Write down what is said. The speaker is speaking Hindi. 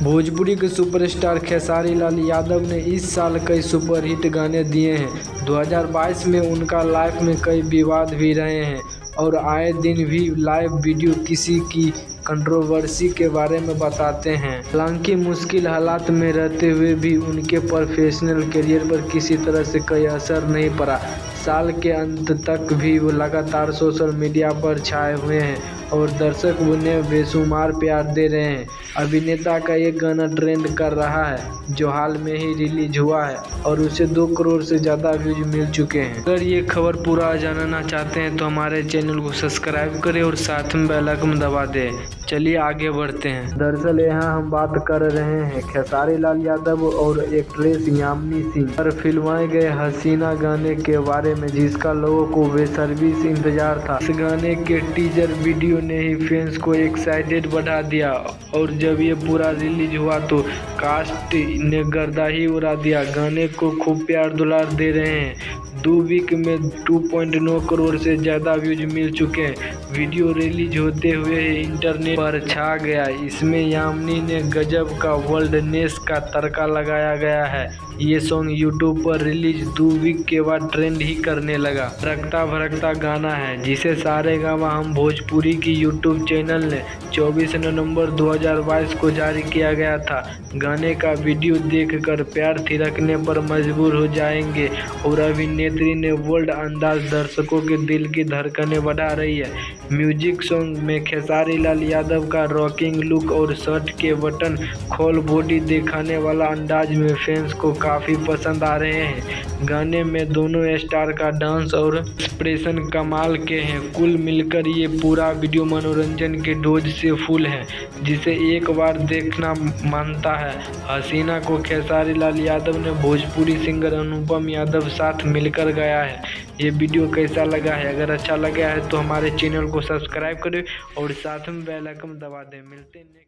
भोजपुरी के सुपरस्टार खेसारी लाल यादव ने इस साल कई सुपरहिट गाने दिए हैं। 2022 में उनका लाइफ में कई विवाद भी रहे हैं और आए दिन भी लाइव वीडियो किसी की कंट्रोवर्सी के बारे में बताते हैं। हालांकि मुश्किल हालात में रहते हुए भी उनके प्रोफेशनल करियर पर किसी तरह से कोई असर नहीं पड़ा। साल के अंत तक भी वो लगातार सोशल मीडिया पर छाए हुए हैं और दर्शक उन्हें बेशुमार प्यार दे रहे हैं। अभिनेता का एक गाना ट्रेंड कर रहा है जो हाल में ही रिलीज हुआ है और उसे 2 करोड़ से ज़्यादा व्यूज मिल चुके हैं। अगर ये खबर पूरा जानना चाहते हैं तो हमारे चैनल को सब्सक्राइब करें और साथ में बेल आइकन दबा दें। चलिए आगे बढ़ते हैं। दरअसल यहाँ हम बात कर रहे हैं खेसारी लाल यादव और एक्ट्रेस यामिनी सिंह पर फिल्माए गए हसीना गाने के बारे में, जिसका लोगों को बेसब्री से इंतजार था। इस गाने के टीजर वीडियो ने ही फैंस को एक्साइटेड बढ़ा दिया और जब ये पूरा रिलीज हुआ तो कास्ट ने गर्दा ही उड़ा दिया। गाने को खूब प्यार दुलार दे रहे हैं। 2 वीक में 2.9 करोड़ से ज़्यादा व्यूज मिल चुके हैं। वीडियो रिलीज होते हुए इंटरनेट पर छा गया। इसमें यामिनी ने गजब का वर्ल्डनेस का तड़का लगाया गया है। ये सॉन्ग यूट्यूब पर रिलीज 2 वीक के बाद ट्रेंड ही करने लगा। रखता भरकता गाना है जिसे सारेगामा हम भोजपुरी की यूट्यूब चैनल ने 24 नवंबर 2022 को जारी किया गया था। गाने का वीडियो देखकर प्यार थिरकने पर मजबूर हो जाएंगे और अभिनेत्री ने वर्ल्ड अंदाज दर्शकों के दिल की धड़कनें बढ़ा रही है। म्यूजिक सॉन्ग में खेसारी लाल यादव का रॉकिंग लुक और शर्ट के बटन खोल बॉडी दिखाने वाला अंदाज में फैंस को काफ़ी पसंद आ रहे हैं। गाने में दोनों स्टार का डांस और एक्सप्रेशन कमाल के हैं। कुल मिलकर ये पूरा वीडियो मनोरंजन के डोज से फुल है जिसे एक बार देखना मानता है। हसीना को खेसारी लाल यादव ने भोजपुरी सिंगर अनुपम यादव साथ मिलकर गाया है। ये वीडियो कैसा लगा है? अगर अच्छा लगा है तो हमारे चैनल को सब्सक्राइब करें और साथ में बेल आइकन दबा दें। मिलते हैं नेक्स्ट